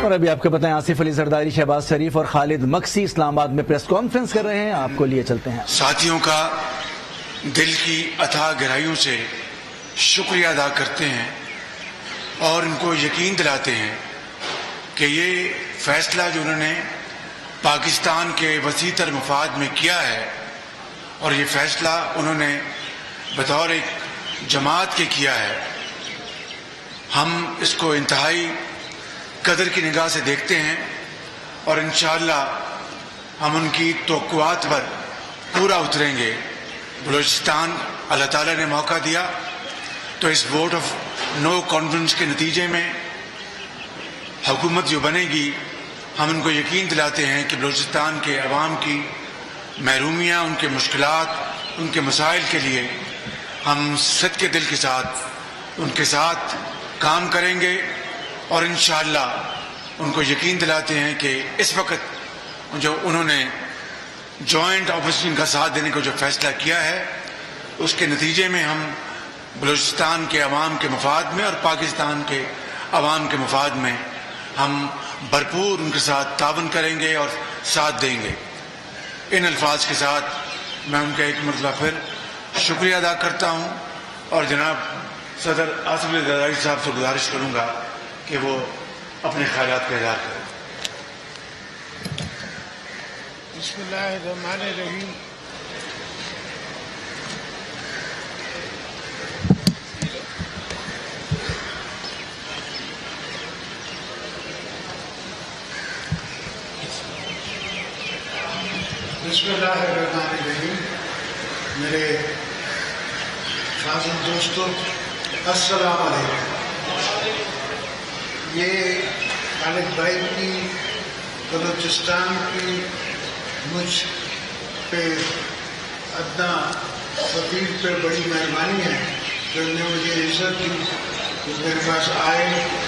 اور ابھی آپ کو بتائیں آصف علی زرداری، شہباز شریف اور خالد مکسی اسلام آباد میں پریس کانفرنس کر رہے ہیں، آپ کو لیے چلتے ہیں۔ ساتھیوں کا دل کی اتھاہ گہرائیوں سے شکریہ ادا کرتے ہیں اور ان کو یقین دلاتے ہیں کہ یہ فیصلہ جو انہوں نے پاکستان کے وسیع تر مفاد میں کیا ہے اور یہ فیصلہ انہوں نے بطور ایک جماعت کے کیا ہے، ہم اس کو انتہائی قدر کی نگاہ سے دیکھتے ہیں اور انشاءاللہ ہم ان کی توقعات پر پورا اتریں گے۔ بلوچستان اللہ تعالیٰ نے موقع دیا تو اس ووٹ آف نو کانفیڈنس کے نتیجے میں حکومت جو بنے گی، ہم ان کو یقین دلاتے ہیں کہ بلوچستان کے عوام کی محرومیاں، ان کے مشکلات، ان کے مسائل کے لیے ہم صدقے دل کے ساتھ ان کے ساتھ کام کریں گے اور انشاءاللہ ان کو یقین دلاتے ہیں کہ اس وقت جو انہوں نے جوائنٹ اپوزیشن کا ساتھ دینے کو جو فیصلہ کیا ہے، اس کے نتیجے میں ہم بلوچستان کے عوام کے مفاد میں اور پاکستان کے عوام کے مفاد میں ہم بھرپور ان کے ساتھ تعاون کریں گے اور ساتھ دیں گے۔ ان الفاظ کے ساتھ میں ان کا ایک مرتبہ پھر شکریہ ادا کرتا ہوں اور جناب صدر آصف علی زرداری صاحب سے گزارش کروں گا کہ وہ اپنے خیالات کا اظہار کریں۔ بسم اللہ الرحمن الرحیم۔ بسم اللہ الرحمن الرحیم۔ میرے عزیز دوستو، السلام علیکم۔ یہ خالد بھائی کی بلوچستان کی مجھ پہ ادنا وکیل پہ بڑی مہربانی ہے کہ انہوں نے مجھے عزت دی کہ میرے پاس آئے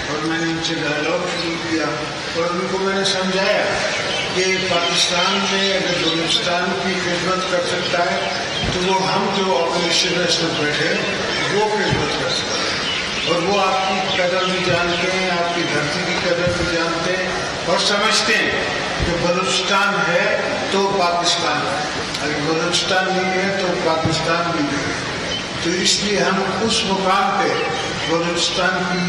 اور میں نے ان سے ڈائلاگ شروع کیا اور ان کو میں نے سمجھایا کہ پاکستان میں اگر بلوچستان کی خدمت کر سکتا ہے تو وہ ہم جو آپوزیشن میں بیٹھے وہ خدمت کر سکتے ہیں اور وہ آپ کی قدر بھی جانتے ہیں، آپ کی دھرتی کی قدر بھی جانتے ہیں اور سمجھتے ہیں کہ بلوچستان ہے تو پاکستان ہے، اگر بلوچستان نہیں ہے تو پاکستان بھی نہیں ہے۔ تو اس لیے ہم اس مقام پہ بلوچستان کی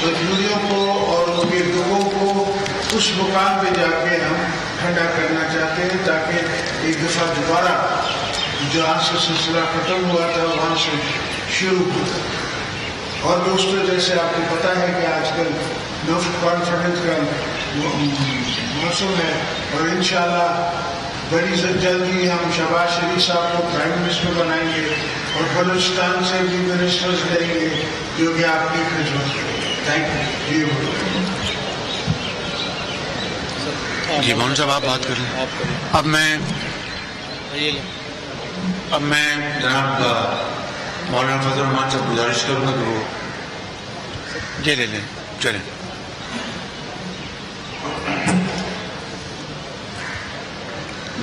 مجبوریوں کو اور ان کے لوگوں کو اس مقام پہ جا کے ہم ٹھنڈا کرنا چاہتے ہیں تاکہ ایک دفعہ دوبارہ جہاں سے سلسلہ ختم ہوا تھا وہاں سے شروع ہوتا۔ اور دوستوں، جیسے آپ کو پتہ ہے کہ آج کل نفٹ کانفرنس کا موسم ہے اور انشاءاللہ بڑی جلدی ہم شہباز شریف صاحب کو پرائم منسٹر بنائیں گے اور بلوچستان سے بھی منسٹرز لیں گے جو کہ آپ کی خدمت کریں۔ Thank you. جی مولانا صاحب آپ بات کریں۔ اب میں جناب مولانا فضل الرحمان صاحب گزارش کروں گا کہ وہ یہ لے لیں، چلیں۔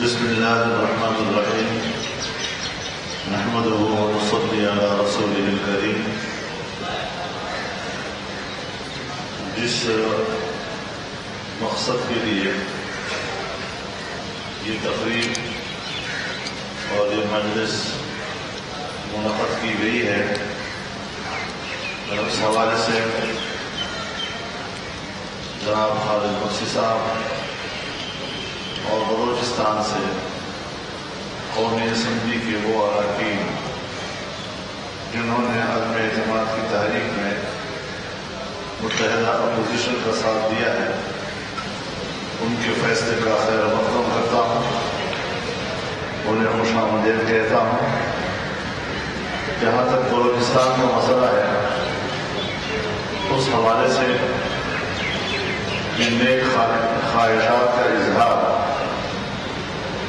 بسم اللہ الرحمن الرحیم، نحمدہ ونصلی علی رسولہ الکریم۔ جس مقصد کے لیے یہ تقریب اور یہ مجلس منعقد کی گئی ہے، اس حوالے سے جناب خالد مکسی صاحب اور بلوچستان سے قومی اسمبلی کے وہ اراکین جنہوں نے عدم اعتماد کی تحریک میں متحدہ اپوزیشن کا ساتھ دیا ہے، ان کے فیصلے کا خیر مقدم کرتا ہوں، انہیں خوش آمدید کہتا ہوں۔ جہاں تک بلوچستان کا مسئلہ ہے، اس حوالے سے ان نیک خواہشات کا اظہار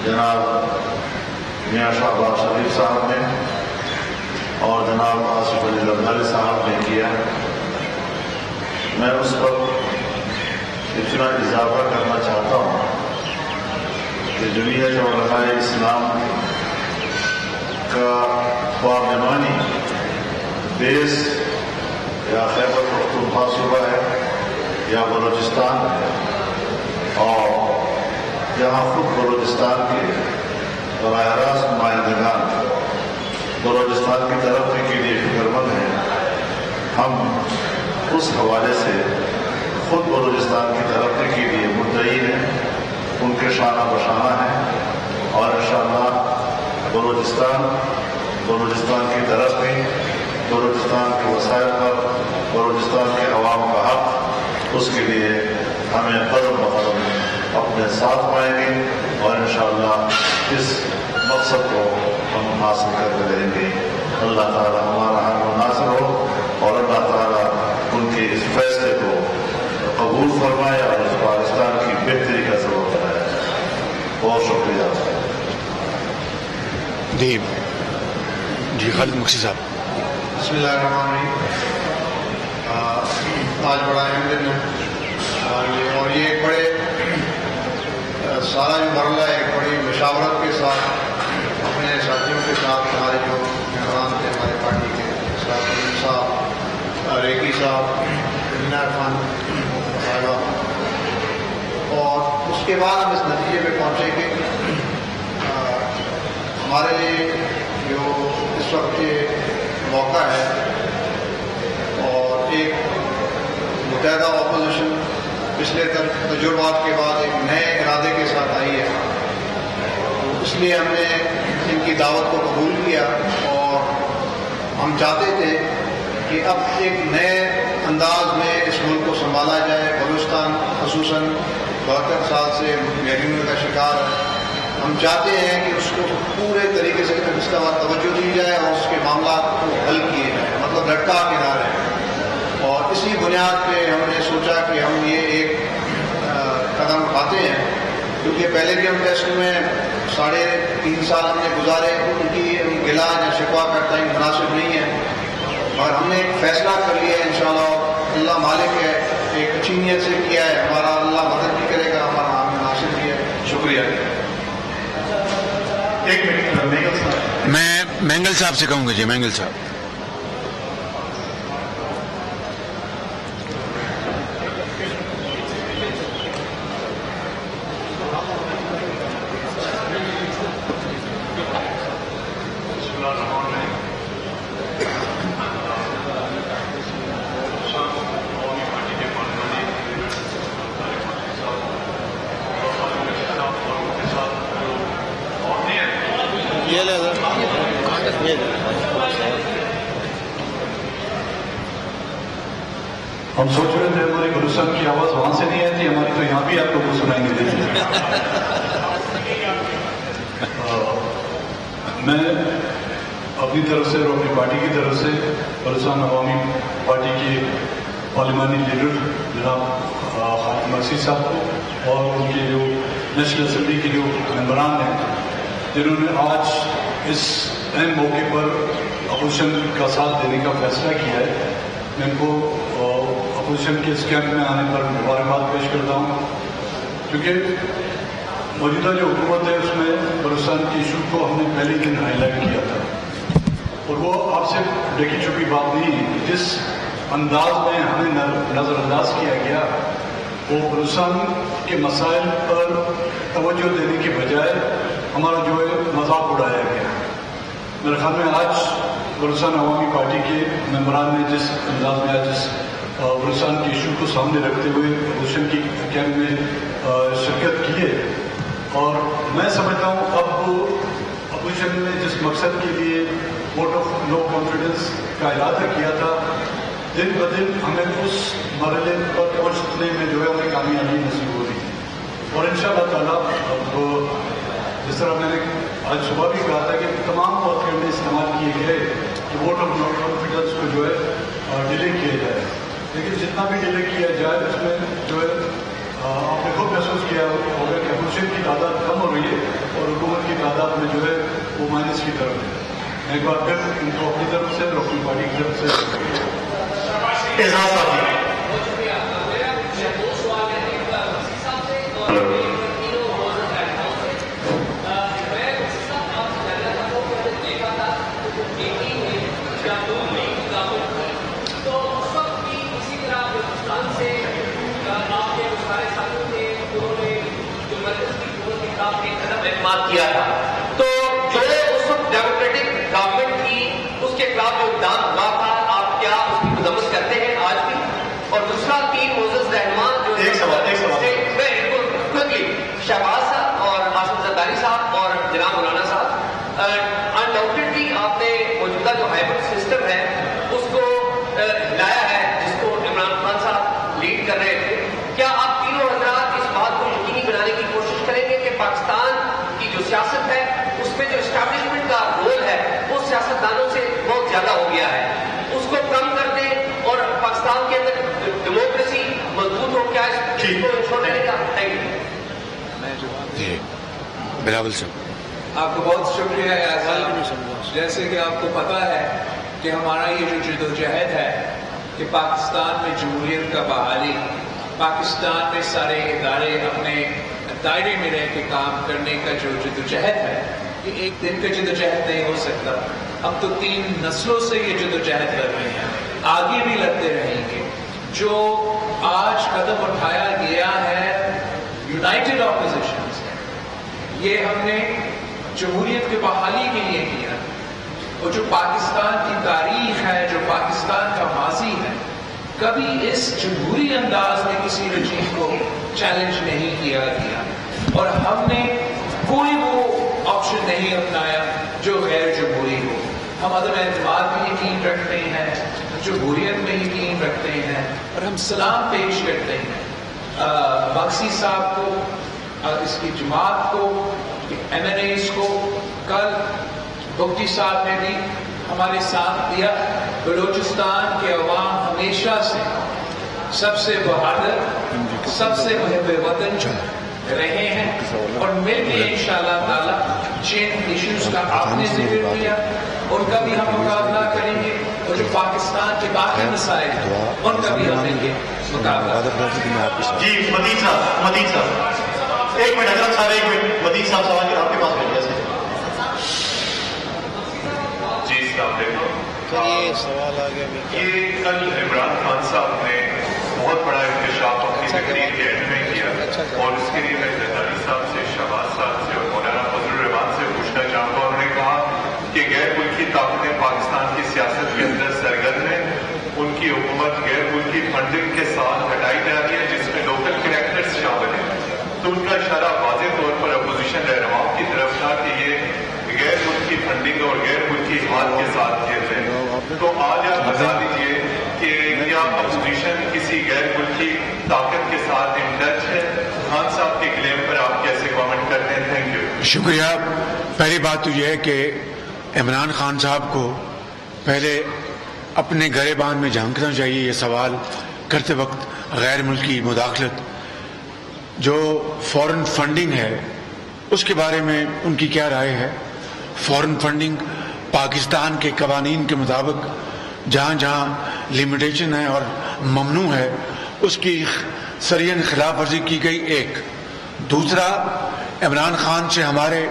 جناب میاں شہباز شریف صاحب نے اور جناب آصف علی زرداری صاحب نے کیا۔ میں اس پر اتنا اضافہ کرنا چاہتا ہوں کہ جمعیت علماء اسلام کا پارلیمانی بیس یا خیبر پختونخوا صوبہ ہے یا بلوچستان ہے، اور یہاں خود بلوچستان کے براہ راست نمائندگان بلوچستان کی ترقی کے لیے فکر مند ہیں، ہم اس حوالے سے خود بلوچستان کی ترقی کے لیے مدعی ہیں، ان کے شانہ بشانہ ہیں، اور انشاءاللہ بلوچستان کی ترقی، بلوچستان کے وسائل پر بلوچستان کے عوام کا حق، اس کے لیے ہمیں قدم بقدم اپنے ساتھ پائیں گے، اور انشاءاللہ اس مقصد کو ہم حاصل کرتے رہیں گے۔ اللہ تعالیٰ ہمارا حق ناصر ہو، اور اللہ تعالیٰ ان کے اس فیصلے کو قبول فرمائے اور اس پاکستان کی بہتری کا سبب بنائے۔ بہت شکریہ۔ جی خالد مکسی صاحب۔ بسم اللہ الرحمن الرحیم۔ آج بڑا اہم دن ہے، اور یہ ایک بڑے سارا جو مرحلہ ہے ایک بڑی مشاورت کے ساتھ اپنے ساتھیوں کے ساتھ، ہمارے جو مہمان تھے ہمارے پارٹی کے ساتھ، صاحب ریکی صاحب، مینا خان صاحبہ، اور اس کے بعد ہم اس نتیجے پہ پہنچے کہ ہمارے لیے جو اس وقت یہ موقع ہے، اور ایک متحدہ اپوزیشن پچھلے تجربات کے بعد ایک نئے ارادے کے ساتھ آئی ہے، اس لیے ہم نے ان کی دعوت کو قبول کیا، اور ہم چاہتے تھے کہ اب ایک نئے انداز میں اس ملک کو سنبھالا جائے۔ بلوچستان خصوصاً 72 سال سے محرومی کا شکار ہے، ہم چاہتے ہیں کہ اس کو پورے طریقے سے اس کا توجہ دی جائے اور اس کے معاملات کو حل کیے جائیں، مطلب لٹکا کے نہ رہے۔ اور اسی بنیاد پہ ہم نے سوچا کہ ہم یہ ایک قدم اٹھاتے ہیں، کیونکہ پہلے بھی ہم ٹیسٹ میں 3.5 سال ہم نے گزارے، ان کی گلا یا شکوا کا ٹائم مناسب نہیں ہے، اور ہم نے ایک فیصلہ کر لیا ہے انشاءاللہ، اللہ مالک ہے، ایک اچھی نیت سے کیا ہے، ہمارا اللہ مدد بھی کرے گا، ہمارا ہمیں مناسب بھی ہے۔ شکریہ۔ ایک منٹ مینگل صاحب۔ میں مینگل صاحب سے کہوں گا۔ جی مینگل صاحب۔ ہم سوچ رہے تھے ہماری گلوستان کی آواز وہاں سے نہیں آتی، ہماری تو یہاں بھی آپ لوگ کو سنائی نہیں دیتی۔ میں اپنی طرف سے اور اپنی پارٹی کی طرف سے بلوچستان عوامی پارٹی کے پارلیمانی لیڈر جناب خالد مکسی صاحب کو، اور ان کے جو نیشنل اسمبلی کے جو ممبران ہیں جنہوں نے آج اس اہم موقع پر اپوزیشن کا ساتھ دینے کا فیصلہ کیا ہے، میں ان کو اپوزیشن کے اس کیمپ میں آنے پر مبارکباد پیش کرتا ہوں، کیونکہ موجودہ جو حکومت ہے اس میں بلوچستان کے ایشو کو ہم نے پہلے دن ہائی لائٹ کیا تھا، اور وہ آپ سے ڈھکی چھپی بات نہیں ہے۔ جس انداز میں ہمیں نظر انداز کیا گیا وہ بلوچستان کے مسائل پر توجہ دینے کے بجائے ہمارا جو ہے مذاق اڑایا گیا۔ میرے خیال میں آج بلوچستان عوامی پارٹی کے ممبران نے جس انداز میں آج اس بلوچستان کے ایشو کو سامنے رکھتے ہوئے اپوزیشن کی کیمپ میں شرکت کی ہے، اور میں سمجھتا ہوں اب اپوزیشن نے جس مقصد کے لیے ووٹ آف نو کانفیڈنس کا ارادہ کیا تھا، دن بدن ہمیں اس مرحلے پر پہنچنے میں جو ہے ہمیں کامیابی نصیب ہو رہی ہے، اور انشاءاللہ تعالیٰ اب جس طرح میں نے آج صبح بھی کہا تھا کہ تمام موقع میں استعمال کیے گئے کہ ووٹ آف نو کانفیڈنس کو جو ہے ڈیلے کیا جائے، لیکن جتنا بھی ڈیلے کیا جائے اس میں جو ہے آپ نے خود محسوس کیا ہوگا کہ اپوزیشن کی تعداد کم ہو رہی ہے اور حکومت کی تعداد میں جو ہے وہ مائنس کی طرف ہے۔ میں ایک بار پھر ان کو اپنی طرف سے اور اپنی پارٹی کی طرف سے اعتماد کیا تھا. تو جو اس وقت ڈیموکریٹک گورنمنٹ تھی اس کے خلاف جو اقدام ہوا تھا, آپ کیا اس کی مذمت کرتے ہیں آج بھی؟ اور دوسرا, 3 معزز رہنما جو بالکل کوئکلی, شہباز صاحب اور قاسم زرداری صاحب اور جناب مولانا صاحب, انڈاؤٹیڈلی آپ نے موجودہ جو ہائیبرڈ سسٹم ہے اس کو لایا ہے جس کو عمران خان صاحب لیڈ کر رہے تھے. کیا آپ تینوں حضرات اس بات کو یقینی بنانے کی کوشش کریں گے کہ پاکستان کی جو سیاست ہے اس میں جو اسٹیبلشمنٹ کا رول ہے وہ سیاستدانوں سے بہت زیادہ ہو گیا ہے, اس کو کم کر دیں اور پاکستان کے اندر ڈیموکریسی مضبوط ہو؟ کیا اس کو انشور رہے گا؟ Thank you. بلاول صاحب, آپ کو بہت شکریہ یار صاحب. جیسے کہ آپ کو پتا ہے کہ ہمارا یہ جو جدوجہد ہے کہ پاکستان میں جمہوریت کا بحالی, پاکستان میں سارے ادارے اپنے دائرے میں رہ کے کام کرنے کا جو جدوجہد ہے, یہ ایک دن کا جدوجہد نہیں ہو سکتا. ہم تو 3 نسلوں سے یہ جدوجہد کر رہے ہیں, آگے بھی لڑتے رہیں گے. جو آج قدم اٹھایا گیا ہے یونائٹڈ اپوزیشن سے, یہ ہم نے جمہوریت کی بحالی کے لیے کیا. اور جو پاکستان کی تاریخ ہے, جو پاکستان کا ماضی ہے, کبھی اس جمہوری انداز میں کسی رجیم کو چیلنج نہیں کیا گیا. اور ہم نے کوئی وہ آپشن نہیں اپنایا جو غیر جمہوری ہو. ہم عدم اعتماد میں یقین رکھتے ہیں, جمہوریت میں یقین رکھتے ہیں, اور ہم سلام پیش کرتے ہیں مقصی صاحب کو, اس کی جماعت کو, MNAs کو. کل بگٹی صاحب نے بھی ہمارے ساتھ دیا. بلوچستان کے عوام ہمیشہ سے سب سے بہادر, سب سے محب وطن رہے ہیں, اور مل کے انشاءاللہ تعالی جن ایشوز کا آپ نے ذکر کیا ان کا بھی ہم مقابلہ کریں گے, اور جو پاکستان کے باقی مسائل ہیں ان کا بھی ہم مل کے مقابلہ کریں گے. جی مدین صاحب, ایک منٹ حضرت صاحب, ایک منٹ. مدین صاحب سوال آپ کے پاس بھیجا سر. جی السلام علیکم. یہ کل عمران خان صاحب نے بہت بڑا انکشاف اپنی تقریر کے اینڈ میں کیا, اور اس کے لیے میں زرداری صاحب سے, شہباز صاحب سے اور مولانا فضل الرحمان سے پوچھنا چاہوں گا. انہوں نے کہا کہ غیر ملکی طاقتیں پاکستان کی سیاست کے اندر سرگرم ہیں, ان کی حکومت غیر ملکی فنڈنگ کے ساتھ ہٹائی جا رہی ہے جس میں لوکل کریکٹرز شامل ہیں. تو ان کا اشارہ واضح طور پر اپوزیشن رہنماؤں کی طرف تھا کہ یہ غیر ملکی فنڈنگ اور غیر ملکی ہاتھ کے ساتھ کھیل رہے ہیں. تو آج آپ بتا دیجیے کہ کیا اپوزیشن کسی غیر ملکی طاقت کے ساتھ ان ٹچ ہے؟ خان صاحب کے کلیم پر آپ کیسے کامنٹ کرتے ہیں؟ Thank you. شکریہ. پہلی بات تو یہ ہے کہ عمران خان صاحب کو پہلے اپنے گریبان میں جھانکنا چاہیے. یہ سوال کرتے وقت غیر ملکی مداخلت, جو فورن فنڈنگ ہے اس کے بارے میں ان کی کیا رائے ہے؟ فورن فنڈنگ پاکستان کے قوانین کے مطابق جہاں جہاں لمیٹیشن ہے اور ممنوع ہے اس کی سرین خلاف ورزی کی گئی. ایک دوسرا, عمران خان سے ہمارے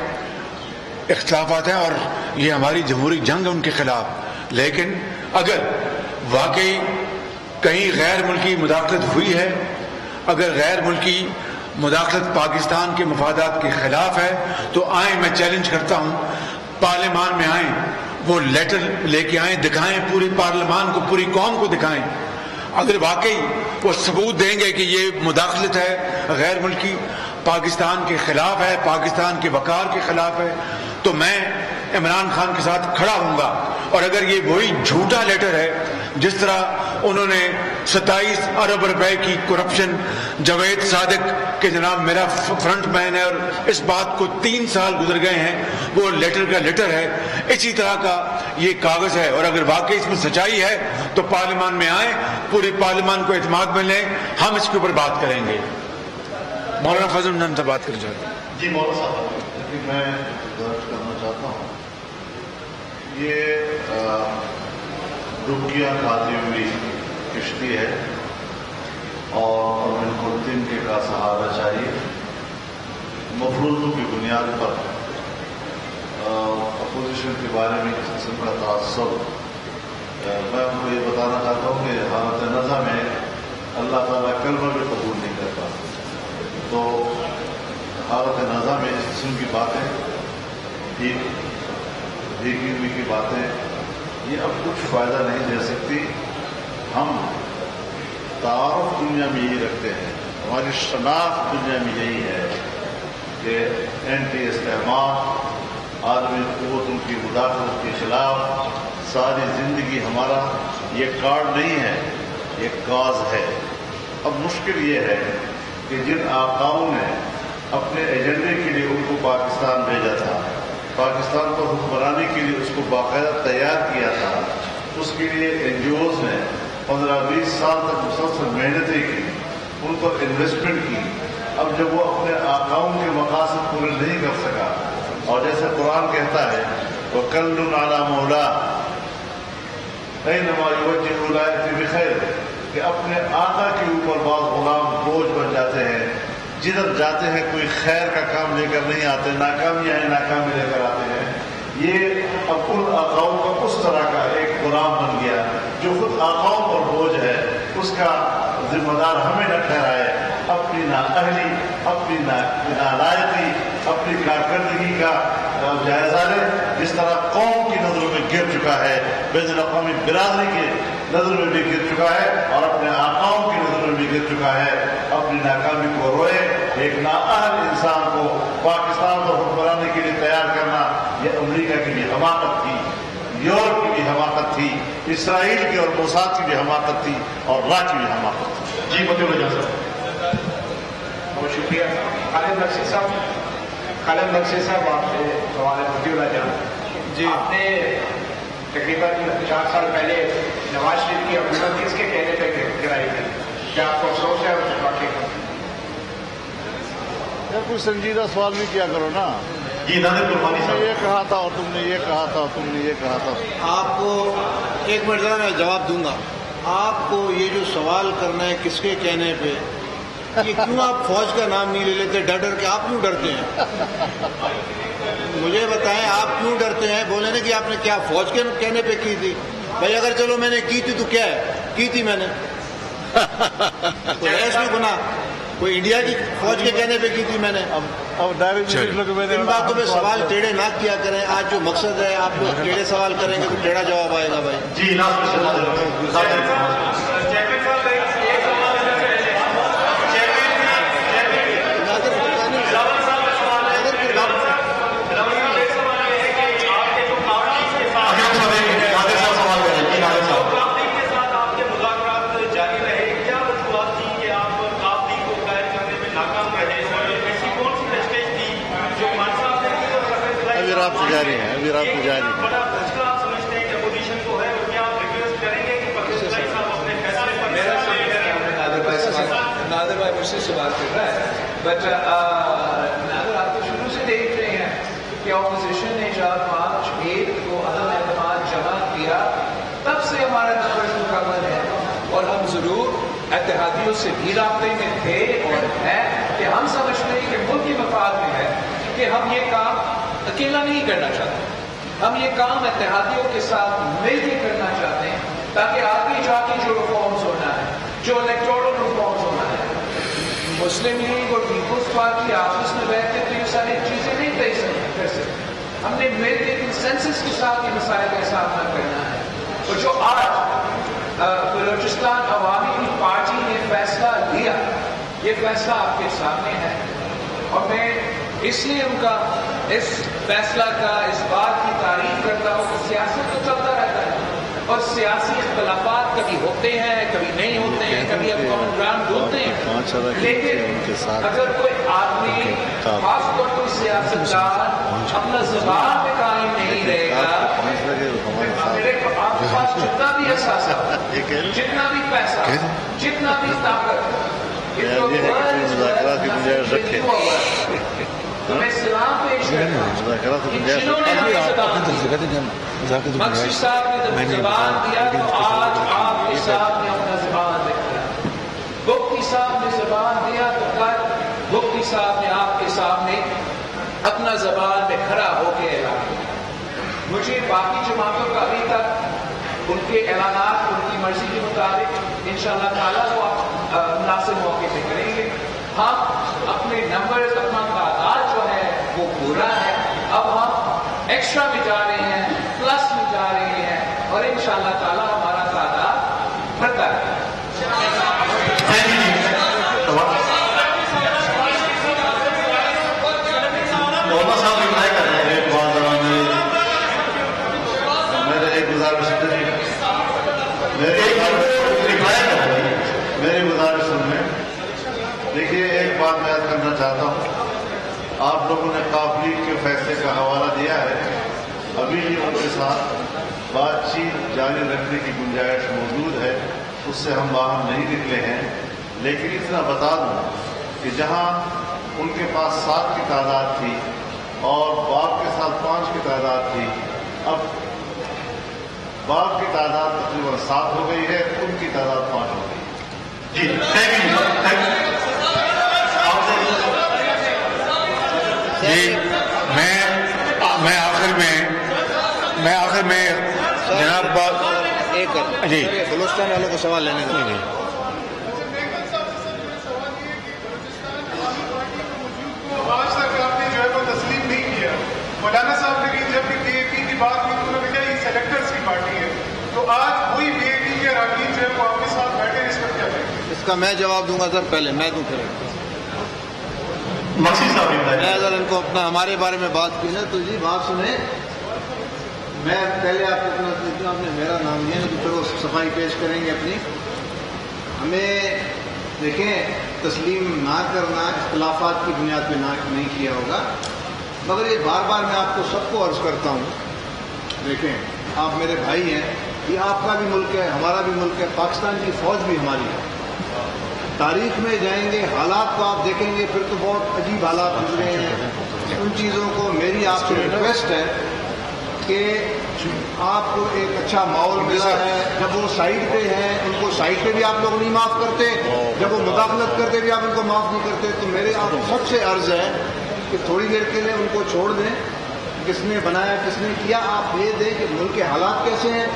اختلافات ہیں اور یہ ہماری جمہوری جنگ ہے ان کے خلاف, لیکن اگر واقعی کہیں غیر ملکی مداخلت ہوئی ہے, اگر غیر ملکی مداخلت پاکستان کے مفادات کے خلاف ہے تو آئیں, میں چیلنج کرتا ہوں, پارلیمان میں آئیں, وہ لیٹر لے کے آئیں, دکھائیں پوری پارلیمان کو, پوری قوم کو دکھائیں. اگر واقعی وہ ثبوت دیں گے کہ یہ مداخلت ہے غیر ملکی, پاکستان کے خلاف ہے, پاکستان کے وقار کے خلاف ہے, تو میں عمران خان کے ساتھ کھڑا ہوں گا. اور اگر یہ وہی جھوٹا لیٹر ہے جس طرح انہوں نے 27 ارب روپے کی کرپشن جاوید صادق کے جناب میرا فرنٹ مین ہے اور اس بات کو 3 سال گزر گئے ہیں, وہ لیٹر کا لیٹر ہے, اسی طرح کا یہ کاغذ ہے. اور اگر واقعی اس میں سچائی ہے تو پارلیمان میں آئیں, پوری پارلیمان کو اعتماد میں لیں, ہم اس کے اوپر بات کریں گے. مولانا فضل الرحمان سے بات کرنا چاہتے ہیں. جی مولانا صاحب, میں درج کرنا چاہتا ہوں, یہ ڈبکیاں کھاتی ہوئی کشتی ہے اور الدین کے کا سہارا چاہیے. مفروضوں کی بنیاد پر اپوزیشن کے بارے میں کس قسم کا تعصب, میں ان کو یہ بتانا چاہتا ہوں کہ حالت نظر میں اللہ تعالیٰ کلمہ بھی قبول نہیں کرتا. تو حالت نازع میں اس قسم کی باتیں دیکھی ہوئی کی باتیں یہ اب کچھ فائدہ نہیں دے سکتی. ہم تعارف دنیا میں یہی رکھتے ہیں, ہماری شناخت دنیا میں یہی ہے کہ اینٹی استعمار, عالمی قوتوں کی مداخلت کے خلاف ساری زندگی ہمارا یہ کارڈ نہیں ہے, یہ کاز ہے. اب مشکل یہ ہے کہ جن آقاؤں نے اپنے ایجنڈے کے لیے ان کو پاکستان بھیجا تھا, پاکستان پر حکمرانی کے لیے اس کو باقاعدہ تیار کیا تھا, اس کے لیے این جی اوز نے 15-20 سال تک مسلسل محنتیں کی, ان پر انویسٹمنٹ کی. اب جب وہ اپنے آقاؤں کے مقاصد پورے نہیں کر سکا, اور جیسے قرآن کہتا ہے وَكَلٌّ عَلَى مَوْلَاهُ أَيْنَمَا يُوَجِّهُ لَا يَأْتِي بِخَيْرٍ, کہ اپنے آقا کے اوپر بعض غلام بوجھ بن جاتے ہیں, جدھر جاتے ہیں کوئی خیر کا کام لے کر نہیں آتے, ناکامی ہے ناکامی لے کر آتے ہیں. یہ اب ان آقاؤں کا اس طرح کا ایک غلام بن گیا جو خود آقاؤں پر بوجھ ہے, اس کا ذمہ دار ہمیں نہ ٹھہرائے. اپنی نااہلی, اپنی نالائقی, اپنی کارکردگی کا جائزہ لے. جس طرح قوم کی نظروں میں گر چکا ہے, بین الاقوامی برادری کی نظر میں بھی گر چکا ہے, اور اپنے آقاؤں کی نظر میں بھی گر چکا ہے. اپنی ناکامی کو روئے. ایک نااہل انسان کو پاکستان پر حکمرانی کے لیے تیار کرنا یہ امریکہ کی بھی حماقت تھی, یورپ کی بھی حماقت تھی, اسرائیل کی اور موساد کی بھی حماقت تھی, اور را کی بھی حماقت تھی. جی متی اللہ جان صاحب. بہت شکریہ. خالد نقشی صاحب آپ سے سوال ہے. متی اللہ جان جی, آپ نے تقریباً 4 سال پہلے نواز شریف کی حکومت کس کے کہنے پہ گرائی تھی, کیا آپ کو افسوس ہے اس واقعے کا؟ کوئی سنجیدہ سوال بھی کیا کرو نا. جی ناظر قربانی صاحب, یہ کہا تھا اور تم نے یہ کہا تھا, تم نے یہ کہا تھا. آپ کو ایک منٹ ذرا میں جواب دوں گا. آپ کو یہ جو سوال کرنا ہے کس کے کہنے پہ, یہ کیوں آپ فوج کا نام نہیں لے لیتے ڈر ڈر کے؟ آپ کیوں ڈرتے ہیں؟ مجھے بتائیں آپ کیوں ڈرتے ہیں؟ بولے نا کہ آپ نے کیا فوج کے کہنے پہ کی تھی. بھائی اگر چلو میں نے کی تھی تو کیا ہے, کی تھی میں نے, کوئی ایسا گناہ, کوئی انڈیا کی فوج کے کہنے پہ کی تھی میں نے. اب ان باتوں پہ سوال ٹیڑھے نہ کیا کریں. آج جو مقصد ہے آپ لوگ ٹیڑھے سوال کریں گے تو ٹیڑھا جواب آئے گا. بھائی جی جاری ہے, ابھی رات کو جاری ہے. نادر بھائی مجھ سے بات کر رہا ہے, بٹ نادر آپ تو شروع سے دیکھ رہے ہیں کہ اپوزیشن نے جب مارچ 8 کو عدم اعتماد جمع کیا تب سے ہمارا نمبر مکمل ہے, اور ہم ضرور اتحادیوں سے بھی رابطے میں تھے اور ہے کہ ہم سمجھتے ہیں کہ ملک کے مفاد میں ہے کہ ہم یہ کام اکیلا نہیں کرنا چاہتے, ہم یہ کام اتحادیوں کے ساتھ مل کے کرنا چاہتے ہیں تاکہ آگے جا کے جو ریفارمز ہونا ہے, جو الیکٹورل ریفارمز ہونا ہے, مسلم لیگ اور پیپلز پارٹی آپس میں بیٹھ کے تو یہ ساری چیزیں نہیں طے کر سکتے. ہم نے مل کے کنسنسس کے ساتھ یہ مسائل کا سامنا کرنا ہے. اور جو آج بلوچستان عوامی پارٹی نے فیصلہ لیا, یہ فیصلہ آپ کے سامنے ہے, اور میں اس لیے ان کا اس فیصلہ کا اس بات کی تعریف کرتا ہوں کہ سیاست تو چلتا رہتا ہے, اور سیاسی اختلافات کبھی ہوتے ہیں کبھی نہیں ہوتے ہیں, کبھی اب کامن گراؤنڈ ڈھونڈتے ہیں, لیکن اگر کوئی آدمی خاص طور کوئی سیاستدان اپنا زبان پہ قائم نہیں رہے گا, آپ کے پاس جتنا بھی احساسہ, جتنا بھی پیسہ, جتنا بھی طاقت, میں سلام پیش کرتا ہوں. جنہوں نے مقصد صاحب نے زبان دیا تو آج آپ کے سامنے اپنا زبان دکھا. مفتی صاحب نے زبان دیا تو کل مفتی صاحب نے آپ کے سامنے اپنا زبان میں کھڑا ہو کے اعلان. مجھے باقی جماعتوں کا ابھی تک ان کے اعلانات ان کی مرضی کے مطابق انشاءاللہ تعالیٰ وہ مناسب موقع پہ کریں گے. ہم اپنے نمبر اپنا تعداد ہو رہا ہے. اب ہم ایکسٹرا میں جا رہے ہیں, پلس میں جا رہے ہیں, اور انشاءاللہ تعالی ہمارا تعداد بڑھتا ہے. محمد صاحب رپلائی کر رہے ہیں. ایک بات میرے ایک گزارش میری گزارش سن لیں. دیکھیے ایک بات میں یاد کرنا چاہتا ہوں. آپ لوگوں نے قافلی کے فیصلے کا حوالہ دیا ہے. ابھی بھی ان کے ساتھ بات چیت جاری رکھنے کی گنجائش موجود ہے, اس سے ہم باہر نہیں نکلے ہیں. لیکن اتنا بتا دوں کہ جہاں ان کے پاس 7 کی تعداد تھی اور باپ کے ساتھ 5 کی تعداد تھی, اب باپ کی تعداد تقریباً 7 ہو گئی ہے, ان کی تعداد 5 ہو گئی. جی تھینک یو. جی میں آخر میں جناب جی بلوچستان والوں کو سوال لینے دیں. آج تک آپ نے جو ہے وہ تسلیم نہیں کیا. مولانا صاحب نے جب بھی بی اے پی کی بات کی تو انہوں نے کہا یہ سلیکٹرز کی پارٹی ہے. تو آج وہی بی اے پی کے اراکین جو ہے وہ آپ کے ساتھ بیٹھے ہیں, اس کا کیا کہیں؟ اس کا میں جواب دوں گا سر. پہلے میں دوں پھر مقصد صاحب میں اگر ان کو اپنا ہمارے بارے میں بات کی نا تو جی بات سنیں. میں پہلے آپ کو اتنا آپ نے میرا نام لیا تو پھر وہ صفائی پیش کریں گے اپنی. ہمیں دیکھیں تسلیم نہ کرنا اختلافات کی بنیاد پہ نہ نہیں کیا ہوگا, مگر یہ بار بار میں آپ کو سب کو عرض کرتا ہوں. دیکھیں آپ میرے بھائی ہیں, یہ آپ کا بھی ملک ہے, ہمارا بھی ملک ہے, پاکستان کی فوج بھی ہماری ہے. تاریخ میں جائیں گے, حالات کو آپ دیکھیں گے, پھر تو بہت عجیب حالات گزرے ہیں. ان چیزوں کو میری آپ سے ریکویسٹ ہے کہ آپ کو ایک اچھا ماحول ملا ہے. جب وہ سائڈ پہ ہیں ان کو سائڈ پہ بھی آپ لوگ نہیں معاف کرتے, جب وہ مداخلت کرتے بھی آپ ان کو معاف نہیں کرتے. تو میرے آپ سب سے عرض ہے کہ تھوڑی دیر کے لیے ان کو چھوڑ دیں. کس نے بنایا کس نے کیا, آپ یہ دیں کہ ملک کے حالات کیسے ہیں,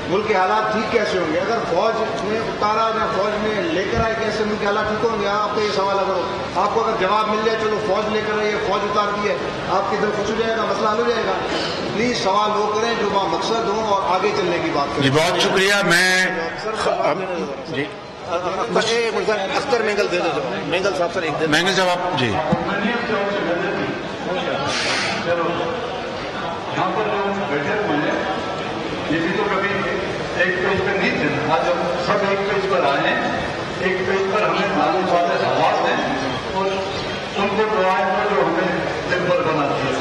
ملک کے حالات ٹھیک کیسے ہوں گے. اگر فوج نے اتارا یا فوج نے لے کر آئے کیسے ملک کے حالات ٹھیک ہوں گے. آپ کو یہ سوال اگر آپ کو اگر جواب مل جائے چلو فوج لے کر آئیے, فوج اتار دی ہے, آپ کی دل خوش ہو جائے گا, مسئلہ حل ہو جائے گا. پلیز سوال وہ کریں جو وہاں مقصد ہو اور آگے چلنے کی بات کریں. جی بہت شکریہ. میں جی اختر مینگل دے دو. مینگل صاحب سر ایک مینگل صاحب جی یہاں پر جو بیٹھے ہوئے ہیں یہ بھی تو کبھی ایک پیج پہ نہیں تھے. آج ہم سب ایک پیج پر آئے ہیں, ایک پیج پر ہمیں معلوم باتیں آواز دیں اور ان کو دعائیں پر جو ہمیں دن بھر بناتی ہے.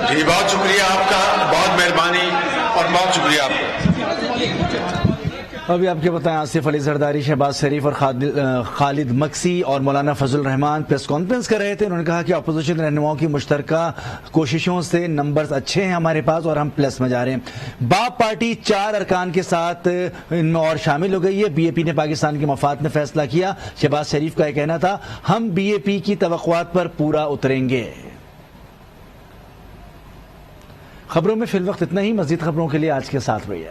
جی بہت شکریہ آپ کا, بہت مہربانی اور بہت شکریہ آپ کا. ابھی آپ کے بتائیں آصف علی زرداری, شہباز شریف اور خالد مکسی اور مولانا فضل الرحمان پریس کانفرنس کر رہے تھے. انہوں نے کہا کہ اپوزیشن رہنماؤں کی مشترکہ کوششوں سے نمبرز اچھے ہیں ہمارے پاس اور ہم پلس میں جا رہے ہیں. باپ پارٹی 4 ارکان کے ساتھ ان میں اور شامل ہو گئی ہے. بی اے پی نے پاکستان کے مفاد میں فیصلہ کیا. شہباز شریف کا یہ کہنا تھا ہم بی اے پی کی توقعات پر پورا اتریں گے. خبروں میں فی الوقت اتنا ہی. مزید خبروں کے لیے آج کے ساتھ رہیے.